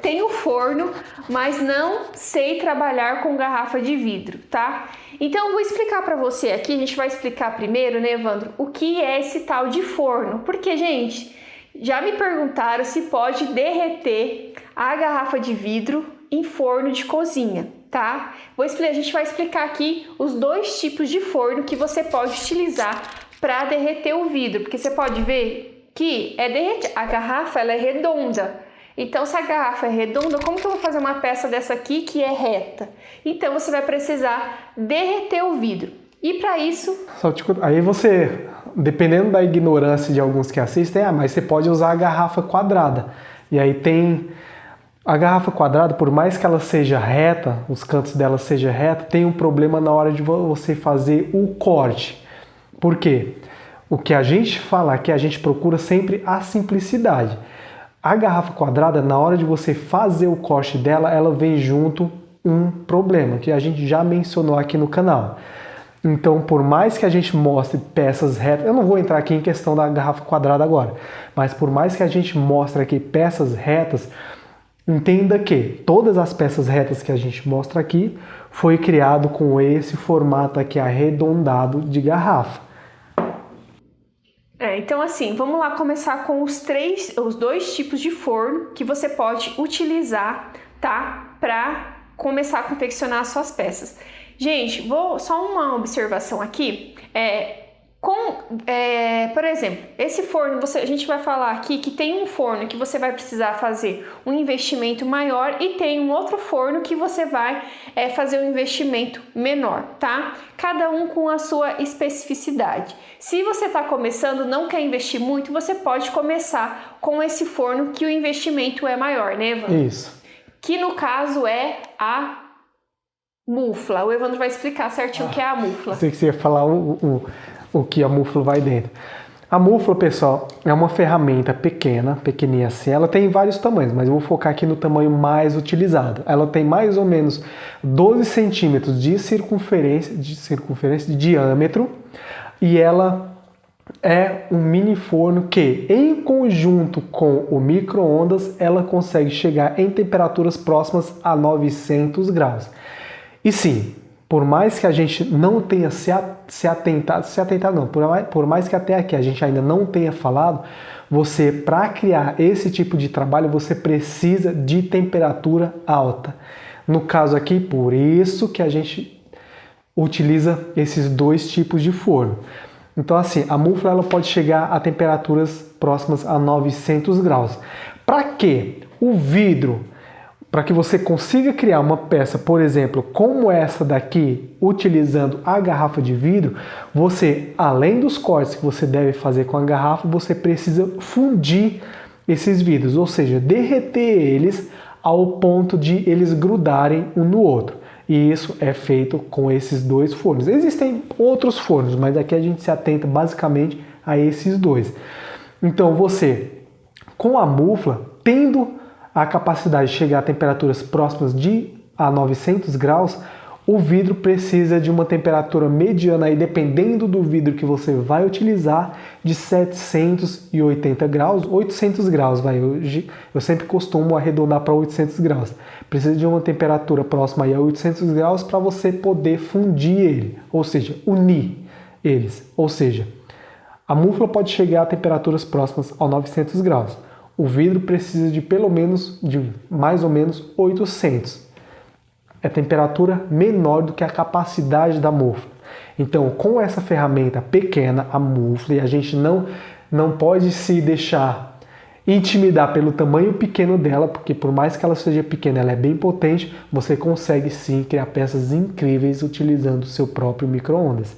tenho forno, mas não sei trabalhar com garrafa de vidro, tá? Então eu vou explicar para você aqui, a gente vai explicar primeiro, né, Evandro, o que é esse tal de forno. Porque, gente, já me perguntaram se pode derreter a garrafa de vidro em forno de cozinha, tá? A gente vai explicar aqui os dois tipos de forno que você pode utilizar para derreter o vidro, porque você pode ver que a garrafa ela é redonda. Então, se a garrafa é redonda, como que eu vou fazer uma peça dessa aqui que é reta? Então, você vai precisar derreter o vidro. E para isso... Aí você, dependendo da ignorância de alguns que assistem, mas você pode usar a garrafa quadrada. E aí tem... A garrafa quadrada, por mais que ela seja reta, os cantos dela sejam retos, tem um problema na hora de você fazer o corte. Por quê? O que a gente fala aqui, a gente procura sempre a simplicidade. A garrafa quadrada, na hora de você fazer o corte dela, ela vem junto um problema, que a gente já mencionou aqui no canal. Então, por mais que a gente mostre peças retas, eu não vou entrar aqui em questão da garrafa quadrada agora, mas por mais que a gente mostre aqui peças retas, entenda que todas as peças retas que a gente mostra aqui foi criado com esse formato aqui arredondado de garrafa. Então assim, vamos lá começar com os dois tipos de forno que você pode utilizar, tá? Para começar a confeccionar as suas peças. Gente, só uma observação aqui, por exemplo, esse forno, a gente vai falar aqui que tem um forno que você vai precisar fazer um investimento maior e tem um outro forno que você vai fazer um investimento menor, tá? Cada um com a sua especificidade. Se você está começando, não quer investir muito, você pode começar com esse forno que o investimento é maior, né, Evandro? Isso. Que no caso é a mufla. O Evandro vai explicar certinho o que é a mufla. Sei que você ia falar o que a mufla vai dentro. A mufla, pessoal, é uma ferramenta pequenininha assim. Ela tem vários tamanhos, mas eu vou focar aqui no tamanho mais utilizado. Ela tem mais ou menos 12 centímetros de circunferência, de diâmetro, e ela é um mini forno que, em conjunto com o micro-ondas, ela consegue chegar em temperaturas próximas a 900 graus. E sim, por mais que a gente não tenha por mais que até aqui a gente ainda não tenha falado, você, para criar esse tipo de trabalho, você precisa de temperatura alta. No caso aqui, por isso que a gente utiliza esses dois tipos de forno. Então assim, a mufla ela pode chegar a temperaturas próximas a 900 graus. Para quê? O vidro, para que você consiga criar uma peça, por exemplo, como essa daqui, utilizando a garrafa de vidro, você, além dos cortes que você deve fazer com a garrafa, você precisa fundir esses vidros, ou seja, derreter eles ao ponto de eles grudarem um no outro. E isso é feito com esses dois fornos. Existem outros fornos, mas aqui a gente se atenta basicamente a esses dois. Então você, com a mufla, tendo a capacidade de chegar a temperaturas próximas a 900 graus, o vidro precisa de uma temperatura mediana, aí, dependendo do vidro que você vai utilizar, de 780 graus, 800 graus. Eu sempre costumo arredondar para 800 graus. Precisa de uma temperatura próxima aí a 800 graus para você poder fundir ele, ou seja, unir eles. Ou seja, a mufla pode chegar a temperaturas próximas a 900 graus. O vidro precisa de mais ou menos 800. É temperatura menor do que a capacidade da mufla. Então, com essa ferramenta pequena, a mufla, e a gente não pode se deixar intimidar pelo tamanho pequeno dela, porque por mais que ela seja pequena, ela é bem potente, você consegue sim criar peças incríveis utilizando o seu próprio micro-ondas.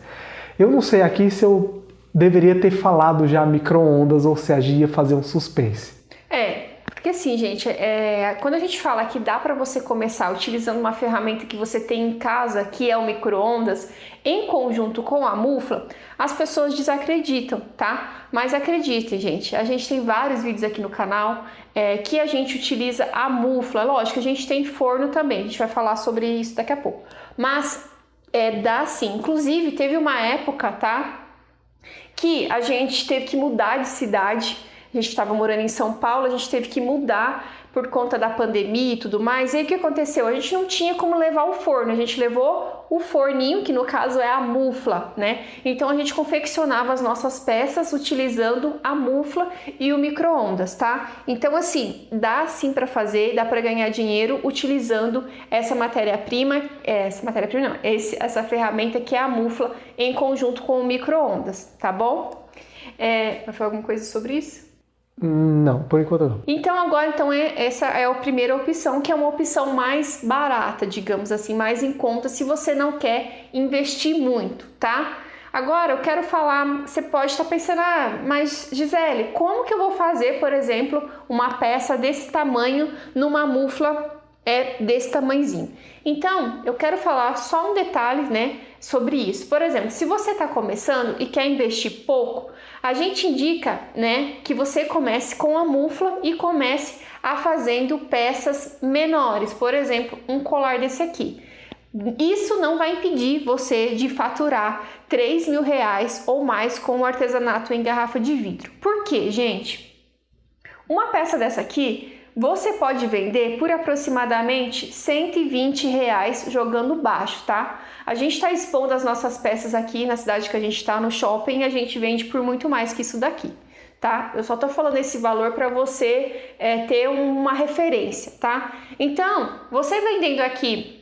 Eu não sei aqui se eu deveria ter falado já micro-ondas ou se a gente ia fazer um suspense. Porque assim, gente, quando a gente fala que dá para você começar utilizando uma ferramenta que você tem em casa, que é o micro-ondas, em conjunto com a mufla, as pessoas desacreditam, tá? Mas acreditem, gente, a gente tem vários vídeos aqui no canal que a gente utiliza a mufla. Lógico, a gente tem forno também, a gente vai falar sobre isso daqui a pouco. Mas dá sim. Inclusive, teve uma época, tá? Que a gente teve que mudar de cidade. A gente estava morando em São Paulo, a gente teve que mudar por conta da pandemia e tudo mais. E aí o que aconteceu? A gente não tinha como levar o forno, a gente levou o forninho, que no caso é a mufla, né? Então a gente confeccionava as nossas peças utilizando a mufla e o micro-ondas, tá? Então assim, dá sim para fazer, dá para ganhar dinheiro utilizando essa matéria-prima, essa ferramenta que é a mufla em conjunto com o micro-ondas, tá bom? Vai falar alguma coisa sobre isso? Não, por enquanto não. Então agora essa é a primeira opção, que é uma opção mais barata, digamos assim, mais em conta se você não quer investir muito, tá? Agora eu quero falar, você pode estar pensando, mas Gisele, como que eu vou fazer, por exemplo, uma peça desse tamanho numa mufla desse tamanhozinho? Então, eu quero falar só um detalhe, né, sobre isso. Por exemplo, se você está começando e quer investir pouco, a gente indica, né, que você comece com a mufla e comece a fazendo peças menores. Por exemplo, um colar desse aqui. Isso não vai impedir você de faturar R$3.000 ou mais com o artesanato em garrafa de vidro. Por quê, gente? Uma peça dessa aqui você pode vender por aproximadamente R$120 jogando baixo, tá? A gente está expondo as nossas peças aqui na cidade que a gente está, no shopping, e a gente vende por muito mais que isso daqui, tá? Eu só tô falando esse valor para você ter uma referência, tá? Então, você vendendo aqui,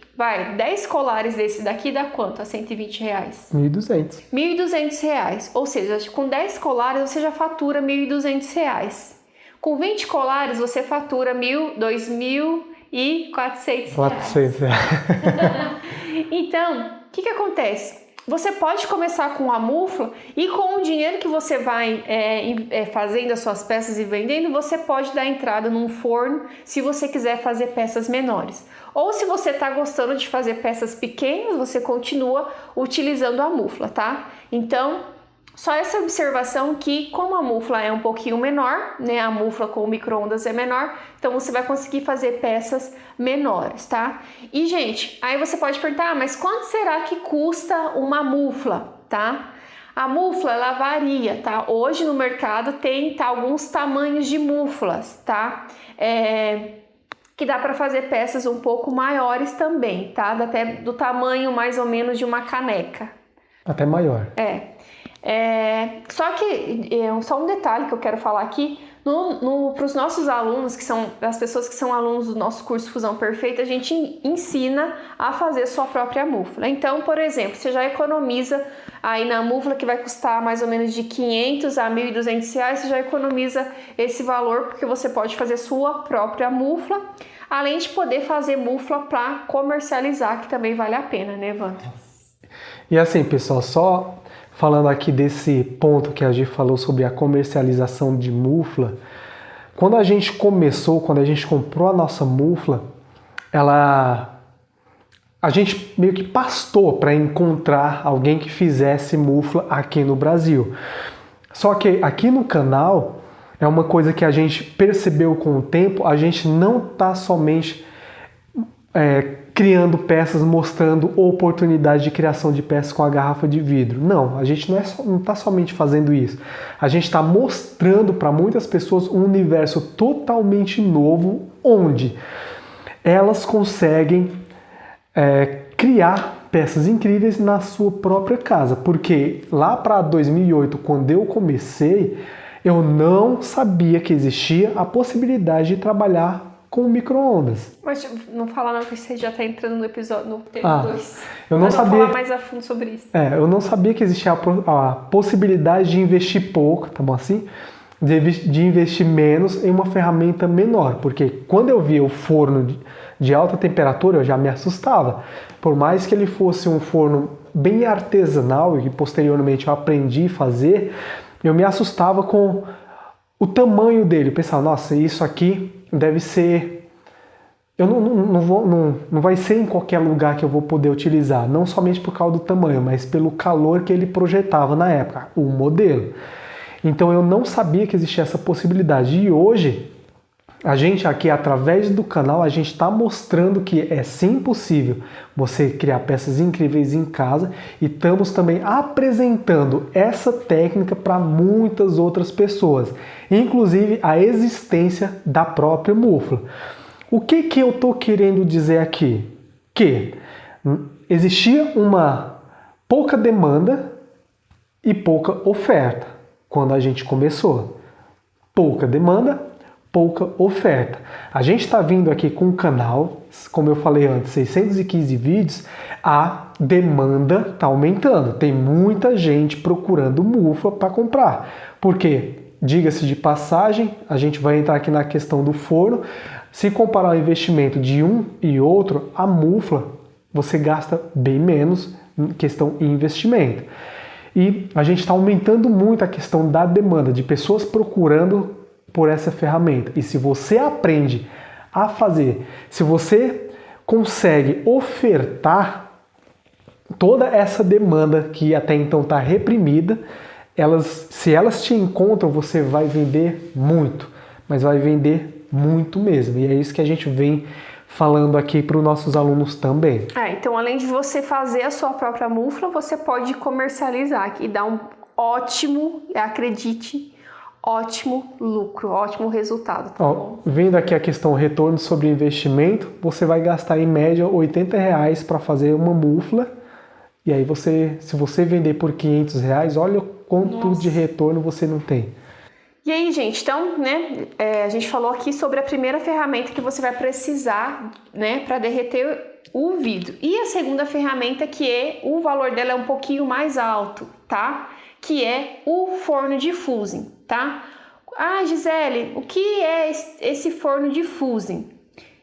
10 colares desse daqui dá quanto a R$120? R$1.200. R$1.200, ou seja, com 10 colares você já fatura R$1.200. Com 20 colares você fatura R$2.400. Então, o que acontece? Você pode começar com a mufla e com o dinheiro que você vai fazendo as suas peças e vendendo, você pode dar entrada num forno se você quiser fazer peças menores. Ou se você está gostando de fazer peças pequenas, você continua utilizando a mufla, tá? Então, só essa observação que como a mufla é um pouquinho menor, né? A mufla com o micro-ondas é menor, então você vai conseguir fazer peças menores, tá? E, gente, aí você pode perguntar, mas quanto será que custa uma mufla, tá? A mufla, ela varia, tá? Hoje no mercado tem alguns tamanhos de muflas, tá? Que dá para fazer peças um pouco maiores também, tá? Até do tamanho mais ou menos de uma caneca. Até maior. Só que, só um detalhe que eu quero falar aqui, para os nossos alunos, que são as pessoas que são alunos do nosso curso Fusão Perfeita, a gente ensina a fazer sua própria mufla. Então, por exemplo, você já economiza aí na mufla que vai custar mais ou menos de R$500 a R$1.200, você já economiza esse valor porque você pode fazer sua própria mufla, além de poder fazer mufla para comercializar, que também vale a pena, né, Evandro? E assim, pessoal, só falando aqui desse ponto que a Gi falou sobre a comercialização de mufla, quando a gente comprou a nossa mufla, a gente meio que pastou para encontrar alguém que fizesse mufla aqui no Brasil. Só que aqui no canal, é uma coisa que a gente percebeu com o tempo, a gente não está somente criando peças, mostrando oportunidade de criação de peças com a garrafa de vidro. Não, a gente não está somente fazendo isso. A gente está mostrando para muitas pessoas um universo totalmente novo, onde elas conseguem criar peças incríveis na sua própria casa. Porque lá para 2008, quando eu comecei, eu não sabia que existia a possibilidade de trabalhar com micro-ondas. Mas não fala não, que você já está entrando no episódio, no tema 2. Eu não sabia. Falar mais a fundo sobre isso. Eu não sabia que existia a possibilidade de investir pouco, tá bom assim? De investir menos em uma ferramenta menor. Porque quando eu via o forno de alta temperatura, eu já me assustava. Por mais que ele fosse um forno bem artesanal, e que posteriormente eu aprendi a fazer, eu me assustava com o tamanho dele. Eu pensava, nossa, isso aqui deve ser... não vai ser em qualquer lugar que eu vou poder utilizar, não somente por causa do tamanho, mas pelo calor que ele projetava na época, o modelo. Então eu não sabia que existia essa possibilidade. E hoje, A gente aqui, através do canal, a gente está mostrando que é sim possível você criar peças incríveis em casa e estamos também apresentando essa técnica para muitas outras pessoas, inclusive a existência da própria mufla. O que eu estou querendo dizer aqui? Que existia uma pouca demanda e pouca oferta quando a gente começou. Pouca demanda, pouca oferta. A gente está vindo aqui com um canal, como eu falei antes, 615 vídeos, a demanda está aumentando. Tem muita gente procurando mufla para comprar. Porque, diga-se de passagem, a gente vai entrar aqui na questão do forno. Se comparar o investimento de um e outro, a mufla você gasta bem menos em questão de investimento. E a gente está aumentando muito a questão da demanda, de pessoas procurando por essa ferramenta. E se você aprende a fazer, se você consegue ofertar toda essa demanda que até então está reprimida, se elas te encontram, você vai vender muito, mas vai vender muito mesmo. E é isso que a gente vem falando aqui para os nossos alunos também. Então, além de você fazer a sua própria mufla, você pode comercializar e dar um ótimo, acredite, ótimo lucro, ótimo resultado. Tá bom? Vendo aqui a questão retorno sobre investimento, você vai gastar em média R$80 para fazer uma mufla. E aí se você vender por R$500, olha quanto de retorno você não tem. E aí, gente, então, a gente falou aqui sobre a primeira ferramenta que você vai precisar, para derreter o vidro. E a segunda ferramenta, que o valor dela é um pouquinho mais alto, tá? Que é o forno de Fusen, tá? Ah, Gisele, o que é esse forno de Fusen?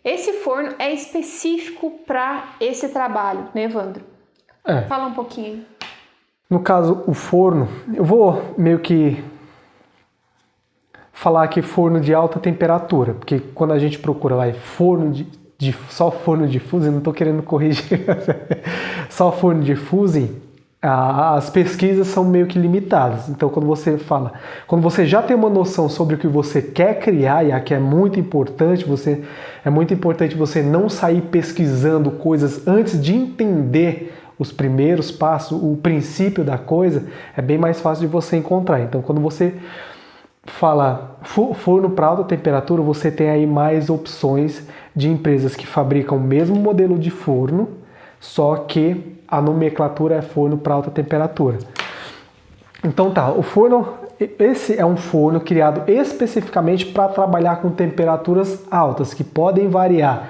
Esse forno é específico para esse trabalho, né, Evandro? Fala um pouquinho. No caso, o forno, eu vou meio que falar aqui forno de alta temperatura, porque quando a gente procura lá só forno de Fusen, não estou querendo corrigir, só forno de Fusen, as pesquisas são meio que limitadas. Então, quando você já tem uma noção sobre o que você quer criar, e aqui é muito importante você não sair pesquisando coisas antes de entender os primeiros passos, o princípio da coisa, é bem mais fácil de você encontrar. Então, quando você fala forno para alta temperatura, você tem aí mais opções de empresas que fabricam o mesmo modelo de forno, só que a nomenclatura é forno para alta temperatura. Então o forno, esse é um forno criado especificamente para trabalhar com temperaturas altas, que podem variar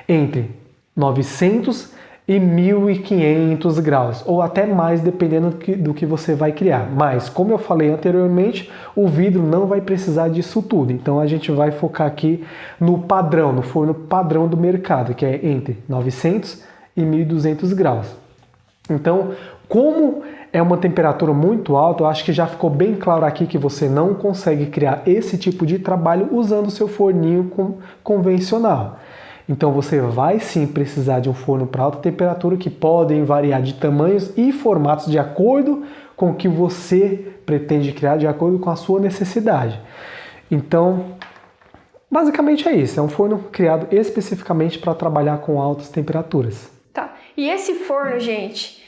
entre 900 e 1.500 graus, ou até mais, dependendo do que você vai criar. Mas, como eu falei anteriormente, o vidro não vai precisar disso tudo. Então, a gente vai focar aqui no padrão, no forno padrão do mercado, que é entre 900 e 1.200 graus. Então, como é uma temperatura muito alta, eu acho que já ficou bem claro aqui que você não consegue criar esse tipo de trabalho usando o seu forninho convencional. Então você vai sim precisar de um forno para alta temperatura, que podem variar de tamanhos e formatos de acordo com o que você pretende criar, de acordo com a sua necessidade. Então, basicamente é isso, é um forno criado especificamente para trabalhar com altas temperaturas. Tá, e esse forno, gente,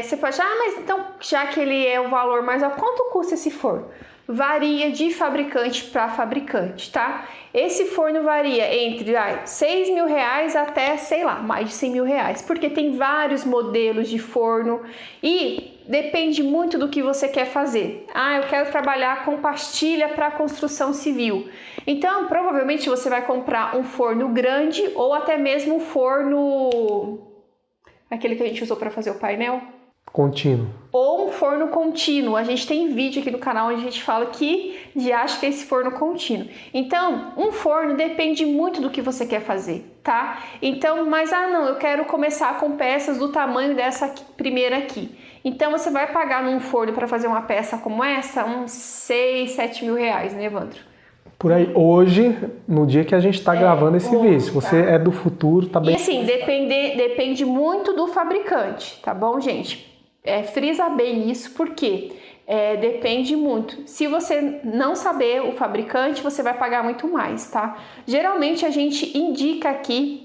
você pode, mas então, já que ele é o valor mais alto, quanto custa esse forno? Varia de fabricante para fabricante, tá? Esse forno varia entre R$6.000 até, mais de R$100.000, porque tem vários modelos de forno e depende muito do que você quer fazer. Eu quero trabalhar com pastilha para construção civil. Então, provavelmente você vai comprar um forno grande ou até mesmo um forno, aquele que a gente usou para fazer o painel. Contínuo. Ou um forno contínuo. A gente tem vídeo aqui no canal onde a gente fala que acha que é esse forno contínuo. Então, um forno depende muito do que você quer fazer, tá? Então, mas eu quero começar com peças do tamanho dessa primeira aqui. Então, você vai pagar num forno para fazer uma peça como essa, uns 6, 7 mil reais, né, Evandro? Por aí, hoje, no dia que a gente está gravando esse vídeo. Se você é do futuro, tá bem... E assim, depende muito do fabricante, tá bom, gente? Frisa bem isso, porque depende muito. Se você não saber o fabricante, você vai pagar muito mais, tá? Geralmente a gente indica aqui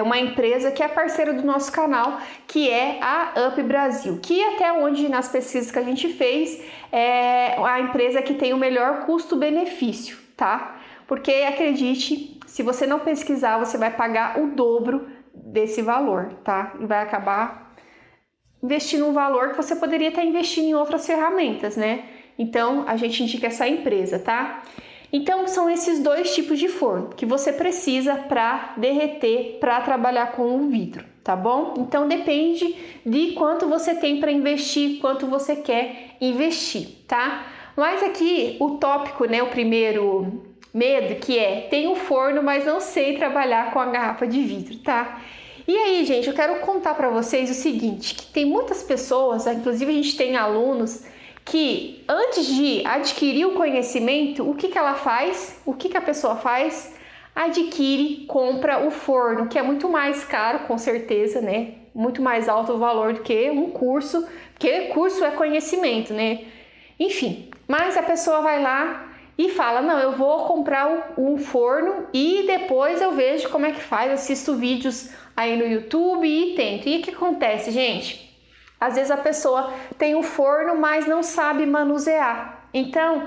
uma empresa que é parceira do nosso canal, que é a Up Brasil, que até onde nas pesquisas que a gente fez é a empresa que tem o melhor custo-benefício, tá? Porque acredite, se você não pesquisar, você vai pagar o dobro desse valor, tá? E vai acabar investindo um valor que você poderia estar investindo em outras ferramentas, né? Então a gente indica essa empresa, tá? Então são esses dois tipos de forno que você precisa para derreter, para trabalhar com o vidro, tá bom? Então depende de quanto você tem para investir, quanto você quer investir, tá? Mas aqui o tópico, né, o primeiro medo, que tem o forno, mas não sei trabalhar com a garrafa de vidro, tá? E aí, gente, eu quero contar para vocês o seguinte, que tem muitas pessoas, inclusive a gente tem alunos, que antes de adquirir o conhecimento, o que ela faz? O que a pessoa faz? Adquire, compra o forno, que é muito mais caro, com certeza, né? Muito mais alto o valor do que um curso, porque curso é conhecimento, né? Enfim, mas a pessoa vai lá e fala, não, eu vou comprar um forno e depois eu vejo como é que faz, assisto vídeos aí no YouTube e tento. E o que acontece, gente? Às vezes a pessoa tem um forno, mas não sabe manusear. Então,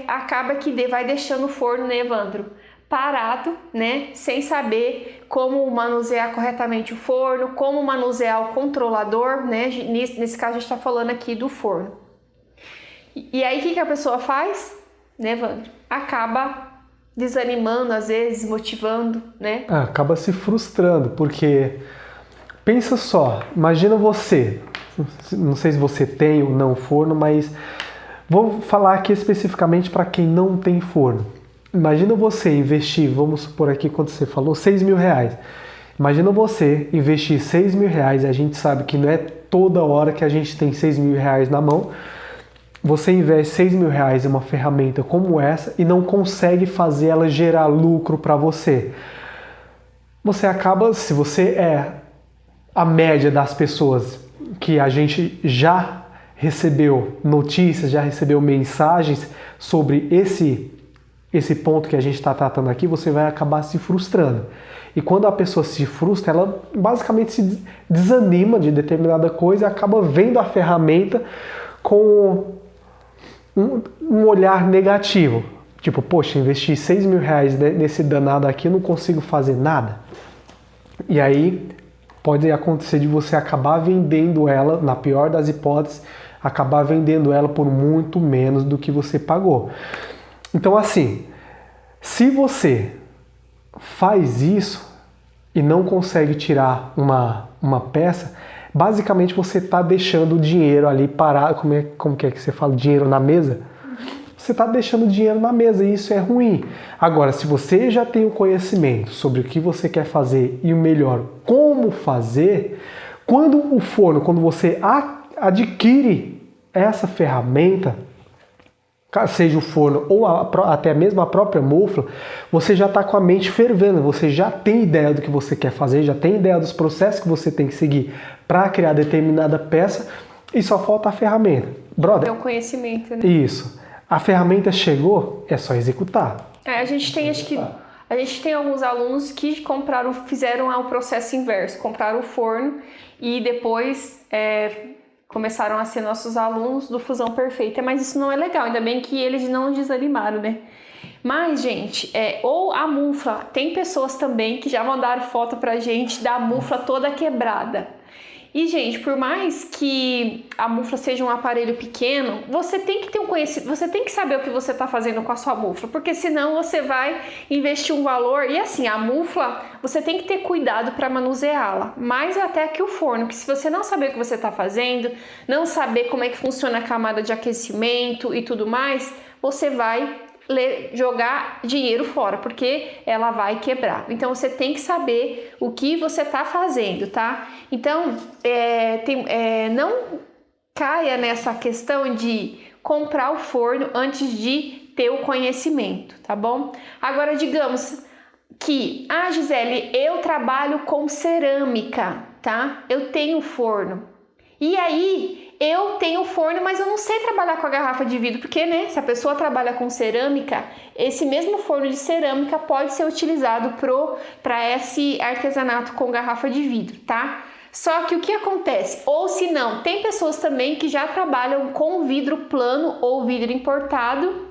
acaba que vai deixando o forno, né, Evandro, parado, né, sem saber como manusear corretamente o forno, como manusear o controlador, né, nesse caso a gente está falando aqui do forno. E aí, o que a pessoa faz, né, Evandro? Acaba desanimando, às vezes, desmotivando, né? Acaba se frustrando, porque pensa só, imagina você, não sei se você tem ou não forno, mas vou falar aqui especificamente para quem não tem forno. Imagina você investir, vamos supor aqui quando você falou, 6 mil reais. Imagina você investir 6 mil reais, a gente sabe que não é toda hora que a gente tem 6 mil reais na mão. Você investe 6 mil reais em uma ferramenta como essa e não consegue fazer ela gerar lucro para você. Você acaba, se você é a média das pessoas que a gente já recebeu notícias, já recebeu mensagens sobre esse ponto que a gente está tratando aqui, você vai acabar se frustrando. E quando a pessoa se frustra, ela basicamente se desanima de determinada coisa e acaba vendo a ferramenta com um olhar negativo. Tipo, poxa, investi 6 mil reais nesse danado aqui, não consigo fazer nada. E aí pode acontecer de você acabar vendendo ela, na pior das hipóteses, acabar vendendo ela por muito menos do que você pagou. Então assim, se você faz isso e não consegue tirar uma peça, basicamente você está deixando o dinheiro ali parado, como que você fala, dinheiro na mesa? Você está deixando o dinheiro na mesa e isso é ruim. Agora, se você já tem o conhecimento sobre o que você quer fazer e o melhor, como fazer, quando você adquire essa ferramenta, seja o forno ou até mesmo a própria mufla, você já está com a mente fervendo, você já tem ideia do que você quer fazer, já tem ideia dos processos que você tem que seguir para criar determinada peça e só falta a ferramenta. Brother, é o conhecimento, né? Isso. A ferramenta chegou, é só executar. A gente tem alguns alunos que fizeram o processo inverso, compraram o forno e depois começaram a ser nossos alunos do Fusão Perfeita, mas isso não é legal, ainda bem que eles não desanimaram, né? Mas, gente, ou a mufla, tem pessoas também que já mandaram foto pra gente da mufla toda quebrada. E, gente, por mais que a mufla seja um aparelho pequeno, você tem que ter um conhecimento, você tem que saber o que você está fazendo com a sua mufla, porque senão você vai investir um valor. E assim, a mufla, você tem que ter cuidado para manuseá-la, mais até que o forno, que se você não saber o que você está fazendo, não saber como é que funciona a camada de aquecimento e tudo mais, você vai jogar dinheiro fora, porque ela vai quebrar. Então você tem que saber o que você está fazendo, tá? Então não caia nessa questão de comprar o forno antes de ter o conhecimento, tá bom? Agora digamos que, Gisele, eu trabalho com cerâmica, tá? Eu tenho forno. E aí eu tenho forno, mas eu não sei trabalhar com a garrafa de vidro, porque, né, se a pessoa trabalha com cerâmica, esse mesmo forno de cerâmica pode ser utilizado para esse artesanato com garrafa de vidro, tá? Só que o que acontece? Ou se não, tem pessoas também que já trabalham com vidro plano ou vidro importado,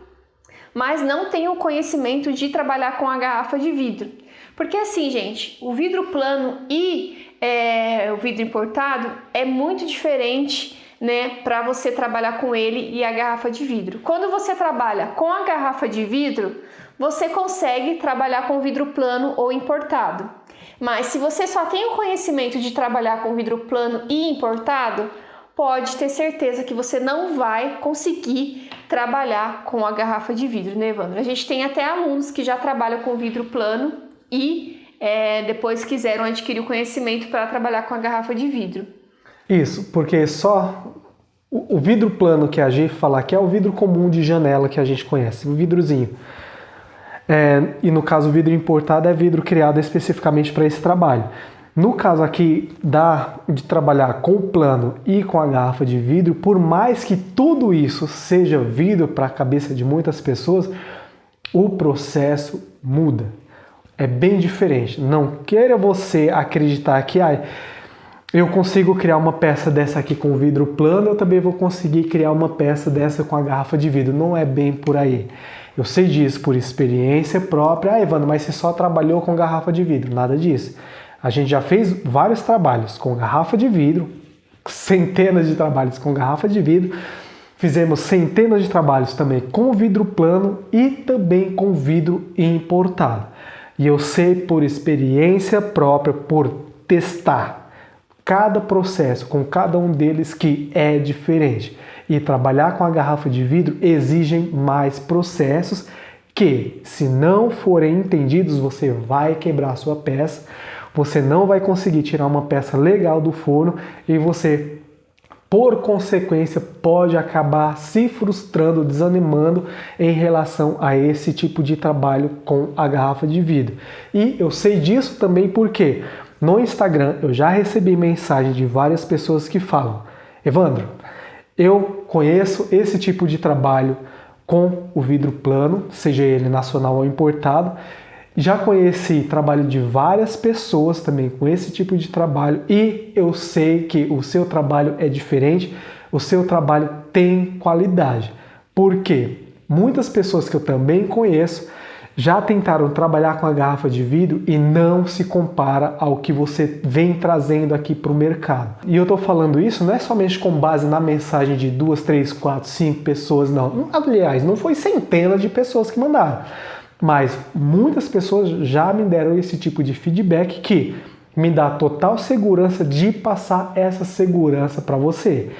mas não tem o conhecimento de trabalhar com a garrafa de vidro. Porque assim, gente, o vidro plano e o vidro importado é muito diferente, né, para você trabalhar com ele e a garrafa de vidro. Quando você trabalha com a garrafa de vidro, você consegue trabalhar com vidro plano ou importado. Mas se você só tem o conhecimento de trabalhar com vidro plano e importado, pode ter certeza que você não vai conseguir trabalhar com a garrafa de vidro, né, Evandro? A gente tem até alunos que já trabalham com vidro plano e depois quiseram adquirir o conhecimento para trabalhar com a garrafa de vidro. Isso, porque só o vidro plano que a gente fala aqui é o vidro comum de janela que a gente conhece, o vidrozinho. E no caso o vidro importado é vidro criado especificamente para esse trabalho. No caso aqui de trabalhar com o plano e com a garrafa de vidro, por mais que tudo isso seja vidro para a cabeça de muitas pessoas, o processo muda. É bem diferente. Não queira você acreditar que eu consigo criar uma peça dessa aqui com vidro plano, eu também vou conseguir criar uma peça dessa com a garrafa de vidro. Não é bem por aí. Eu sei disso por experiência própria. Evandro, mas você só trabalhou com garrafa de vidro. Nada disso. A gente já fez vários trabalhos com garrafa de vidro, centenas de trabalhos com garrafa de vidro. Fizemos centenas de trabalhos também com vidro plano e também com vidro importado. E eu sei por experiência própria, por testar cada processo com cada um deles que é diferente. E trabalhar com a garrafa de vidro exigem mais processos que, se não forem entendidos, você vai quebrar a sua peça, você não vai conseguir tirar uma peça legal do forno e você, por consequência, pode acabar se frustrando, desanimando em relação a esse tipo de trabalho com a garrafa de vidro. E eu sei disso também porque no Instagram eu já recebi mensagem de várias pessoas que falam: Evandro, eu conheço esse tipo de trabalho com o vidro plano, seja ele nacional ou importado. Já conheci trabalho de várias pessoas também com esse tipo de trabalho e eu sei que o seu trabalho é diferente, o seu trabalho tem qualidade. Por quê? Muitas pessoas que eu também conheço já tentaram trabalhar com a garrafa de vidro e não se compara ao que você vem trazendo aqui para o mercado. E eu estou falando isso não é somente com base na mensagem de 2, 3, 4, 5 pessoas, não. Aliás, não foi centenas de pessoas que mandaram. Mas muitas pessoas já me deram esse tipo de feedback que me dá total segurança de passar essa segurança para você.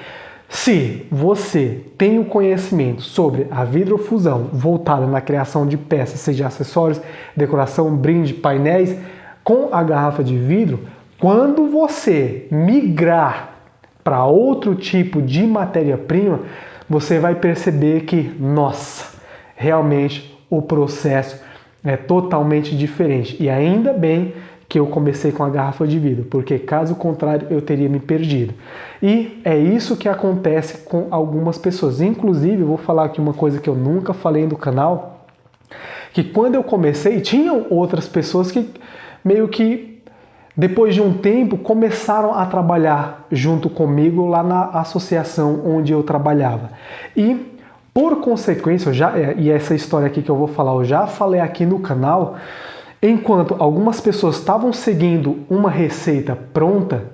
Se você tem o conhecimento sobre a vidrofusão voltada na criação de peças, seja acessórios, decoração, brinde, painéis, com a garrafa de vidro, quando você migrar para outro tipo de matéria-prima, você vai perceber que, nossa, realmente o processo é totalmente diferente. E ainda bem que eu comecei com a garrafa de vidro, porque caso contrário eu teria me perdido. E é isso que acontece com algumas pessoas. Inclusive, eu vou falar aqui uma coisa que eu nunca falei no canal, que quando eu comecei, tinham outras pessoas que meio que, depois de um tempo, começaram a trabalhar junto comigo lá na associação onde eu trabalhava. E, por consequência, e essa história aqui que eu vou falar, eu já falei aqui no canal, enquanto algumas pessoas estavam seguindo uma receita pronta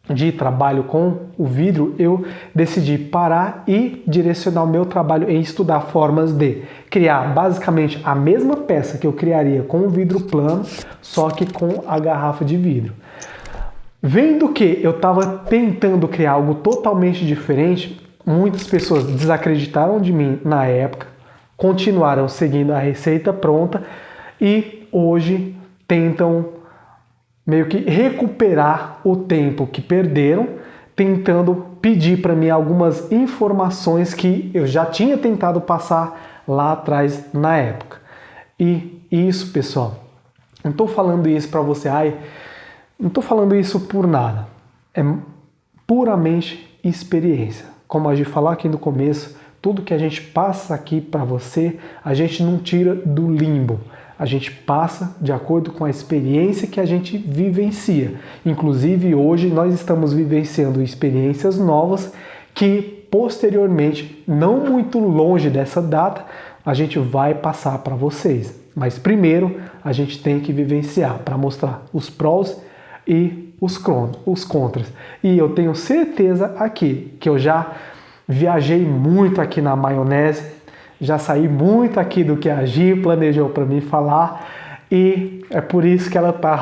de trabalho com o vidro, eu decidi parar e direcionar o meu trabalho em estudar formas de criar basicamente a mesma peça que eu criaria com o vidro plano, só que com a garrafa de vidro. Vendo que eu estava tentando criar algo totalmente diferente, muitas pessoas desacreditaram de mim na época, continuaram seguindo a receita pronta e hoje tentam meio que recuperar o tempo que perderam, tentando pedir para mim algumas informações que eu já tinha tentado passar lá atrás na época. E isso, pessoal, não estou falando isso para você, não estou falando isso por nada. É puramente experiência. Como a gente falou aqui no começo, tudo que a gente passa aqui para você, a gente não tira do limbo. A gente passa de acordo com a experiência que a gente vivencia. Inclusive, hoje nós estamos vivenciando experiências novas que, posteriormente, não muito longe dessa data, a gente vai passar para vocês. Mas primeiro, a gente tem que vivenciar para mostrar os prós e os contras. E eu tenho certeza aqui que eu já viajei muito aqui na maionese, já saí muito aqui do que a Gi planejou para mim falar, e é por isso que ela tá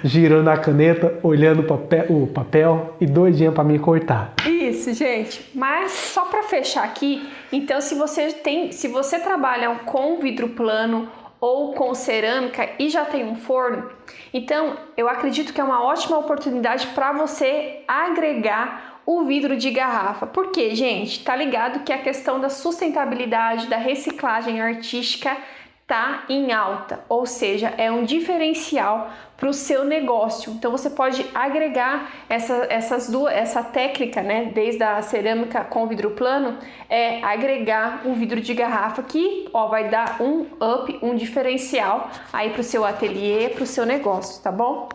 girando a caneta, olhando o papel e doidinha para me cortar. Isso, gente. Mas só para fechar aqui, então se você trabalha com vidro plano ou com cerâmica e já tem um forno, então eu acredito que é uma ótima oportunidade para você agregar o vidro de garrafa. Por quê, gente? Tá ligado que a questão da sustentabilidade, da reciclagem artística tá em alta, ou seja, é um diferencial para o seu negócio. Então você pode agregar essa técnica, né, desde a cerâmica com vidro plano, agregar um vidro de garrafa que, vai dar um up, um diferencial aí para o seu ateliê, para o seu negócio, tá bom?